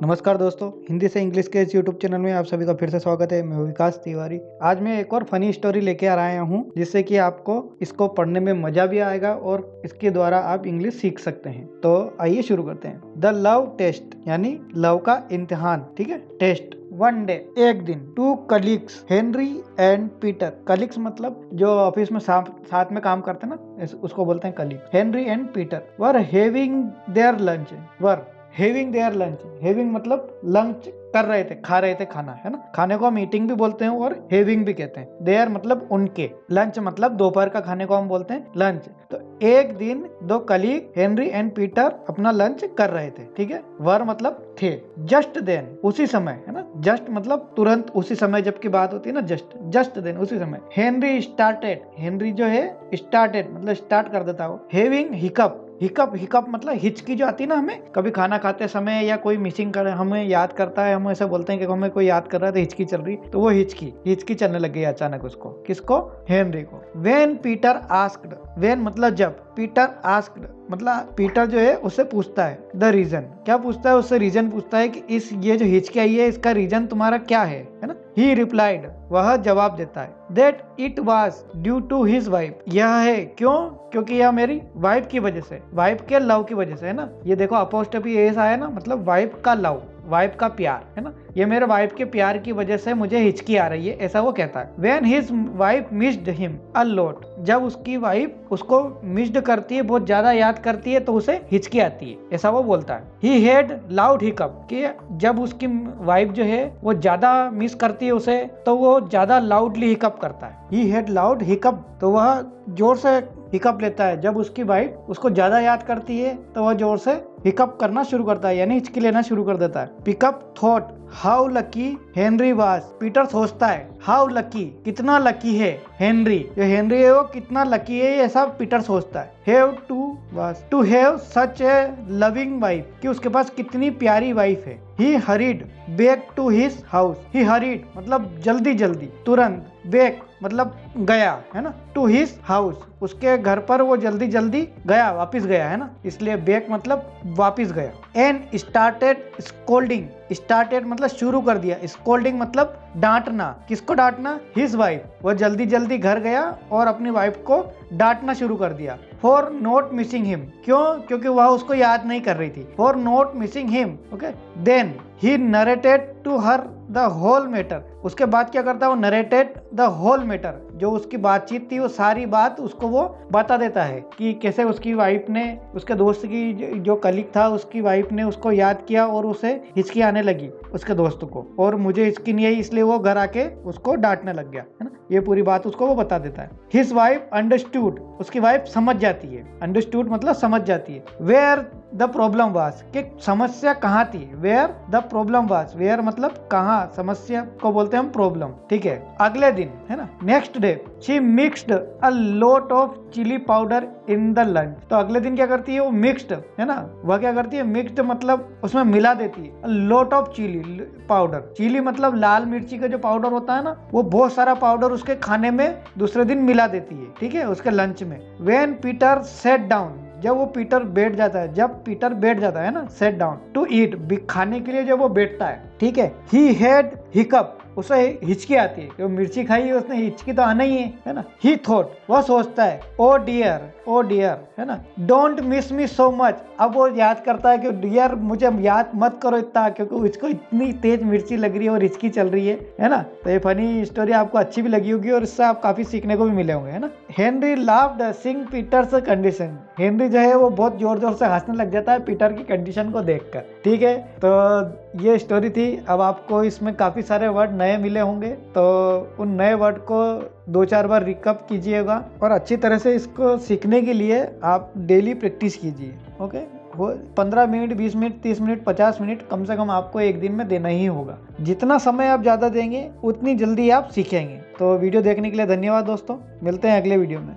नमस्कार दोस्तों, हिंदी से इंग्लिश के इस यूट्यूब चैनल में आप सभी का फिर से स्वागत है। मैं विकास तिवारी। आज मैं एक और फनी स्टोरी लेके आ रहा हूँ जिससे कि आपको इसको पढ़ने में मजा भी आएगा और इसके द्वारा आप इंग्लिश सीख सकते हैं। तो आइए शुरू करते हैं। द लव टेस्ट यानी लव का इम्तिहान। ठीक है, टेस्ट। वन डे, एक दिन, two colleagues Henry and Peter. Colleagues मतलब जो ऑफिस में साथ में काम करते हैं ना, उसको बोलते हैं colleague. Henry and Peter were having their lunch. Having their lunch, having मतलब लंच कर रहे थे, खा रहे थे खाना, है ना। खाने को हम ईटिंग भी बोलते हैं और हैविंग भी कहते हैं। देयर मतलब उनके, लंच मतलब दोपहर का खाने को हम बोलते हैं लंच। तो एक दिन दो कलीग हेनरी एंड पीटर अपना लंच कर रहे थे। ठीक है, वर मतलब थे। जस्ट देन, उसी समय, है ना। जस्ट मतलब तुरंत, उसी समय जब की बात होती है ना, जस्ट देन, उसी समय। हेनरी स्टार्टेड, हेनरी जो है स्टार्टेड मतलब स्टार्ट कर देता हो। हैविंग हिकअप, हिकअप मतलब हिचकी जो आती है ना हमें कभी खाना खाते समय, या कोई मिसिंग कर हमें याद करता है, हम ऐसा बोलते हैं कि हमें कोई याद कर रहा है तो हिचकी चल रही, तो वो हिचकी चलने लग गई अचानक उसको। किसको? हेनरी को। वेन पीटर आस्क्ड, वेन मतलब जब, पीटर आस्क्ड मतलब पीटर जो है उससे पूछता है द रीजन। क्या पूछता है? उससे रीजन पूछता है कि ये जो हिचकी आई है इसका रीजन तुम्हारा क्या है ना। ही रिप्लाइड, वह जवाब देता है, that it was due to his wife. यह है क्यों? क्योंकि यह मेरी वाइफ की वजह से, वाइफ के लव की वजह से, है ना। ये देखो अपोस्ट्रोफी एस आया ना, मतलब वाइफ का लव, वाइफ का प्यार, है ना। ये मेरे वाइफ के प्यार की वजह से मुझे हिचकी आ रही है, ऐसा वो कहता है। When his wife missed him a lot, जब उसकी वाइफ उसको मिस्ड करती है, बहुत ज्यादा याद करती है, तो उसे हिचकी आती है, ऐसा वो बोलता है। He had loud hiccup, कि जब उसकी वाइफ जो है वो ज्यादा मिस करती है उसे, तो वो ज्यादा लाउडली हिकअप करता है। He had loud hiccup, तो वह जोर से हिकअप लेता है। जब उसकी वाइफ उसको ज्यादा याद करती है तो वह जोर से हिकअप करना शुरू करता है, यानी हिचकी लेना शुरू कर देता है। Pickup thought how lucky Henry was, Peter सोचता है हाउ लकी, कितना लकी है हेनरी, जो हेनरी है वो कितना लकी है, ऐसा पीटर सोचता है। Have to have such a loving wife, कि उसके पास कितनी प्यारी वाइफ है। He hurried back to his house, he hurried मतलब जल्दी जल्दी, तुरंत, बैक मतलब गया, है ना, टू हिज हाउस उसके घर पर वो जल्दी जल्दी गया, वापिस गया, है ना, इसलिए बैक मतलब वापिस गया। एंड स्टार्टेड स्कोल्डिंग, स्टार्टेड मतलब शुरू कर दिया, स्कोल्डिंग मतलब डांटना। किसको डांटना? हिज वाइफ, वो जल्दी जल्दी घर गया और अपनी वाइफ को डांटना शुरू कर दिया। फॉर नॉट मिसिंग हिम, क्यों? क्योंकि वह उसको याद नहीं कर रही थी। For not missing him, okay. Then he narrated to her the whole matter, उसके बाद क्या करता है वो? नरेटेड द होल मैटर, जो उसकी बातचीत थी वो सारी बात उसको वो बता देता है कि कैसे उसकी वाइफ ने, उसके दोस्त की जो कलीग था उसकी वाइफ ने उसको याद किया और उसे हिचकी आने लगी उसके दोस्त को, और मुझे हिचकी नहीं आई, इसलिए वो घर आके उसको डांटने लग गया, है ना। ये पूरी बात उसको वो बता देता है। हिज वाइफ अंडरस्टूड, उसकी वाइफ समझ जाती है, अंडरस्टूड मतलब समझ जाती है। वेयर द प्रॉब्लम वाज, कि समस्या कहाँ थी। Where the problem was, where मतलब कहाँ, समस्या को बोलते हैं हम प्रॉब्लम। ठीक है, अगले दिन, है ना, next day, she mixed a lot of chilli powder in the lunch. तो अगले दिन क्या करती है वो? मिक्स्ड, है ना, वह क्या करती है? मिक्स्ड मतलब उसमें मिला देती है lot of chilli powder. Chilli मतलब लाल मिर्ची का जो पाउडर होता है ना, वो बहुत सारा पाउडर उसके खाने में दूसरे दिन मिला देती है, ठीक है, उसके लंच में। व्हेन पीटर सेट डाउन, जब वो पीटर बैठ जाता है, जब पीटर बैठ जाता है ना, सेट डाउन टू ईट, खाने के लिए जब वो बैठता है, ठीक है। ही हैड हिकअप, उसे हिचकी आती है, क्योंकि मिर्ची खाई है उसने, हिचकी तो आना ही है ना। ही थॉट, वह सोचता है, ओ डियर, है ना, don't miss me so much. अब वो याद करता है कि डियर मुझे याद मत करो इतना, क्योंकि उसको इतनी तेज मिर्ची लग रही है और हिचकी चल रही है ना। तो ये फनी स्टोरी आपको अच्छी भी लगी होगी और इससे आप काफी सीखने को भी मिले होंगे, है ना। Henry laughed seeing Peter's condition, Henry जो है वो बहुत जोर जोर से हंसने लग जाता है पीटर की कंडीशन को देखकर। ठीक है, तो ये स्टोरी थी। अब आपको इसमें काफी सारे वर्ड नए मिले होंगे, तो उन नए वर्ड को 2-4 बार रिकअप कीजिएगा और अच्छी तरह से इसको सीखने के लिए आप डेली प्रैक्टिस कीजिए। ओके, वो 15 मिनट, 20 मिनट, 30 मिनट, 50 मिनट कम से कम आपको एक दिन में देना ही होगा। जितना समय आप ज़्यादा देंगे उतनी जल्दी आप सीखेंगे। तो वीडियो देखने के लिए धन्यवाद दोस्तों, मिलते हैं अगले वीडियो में।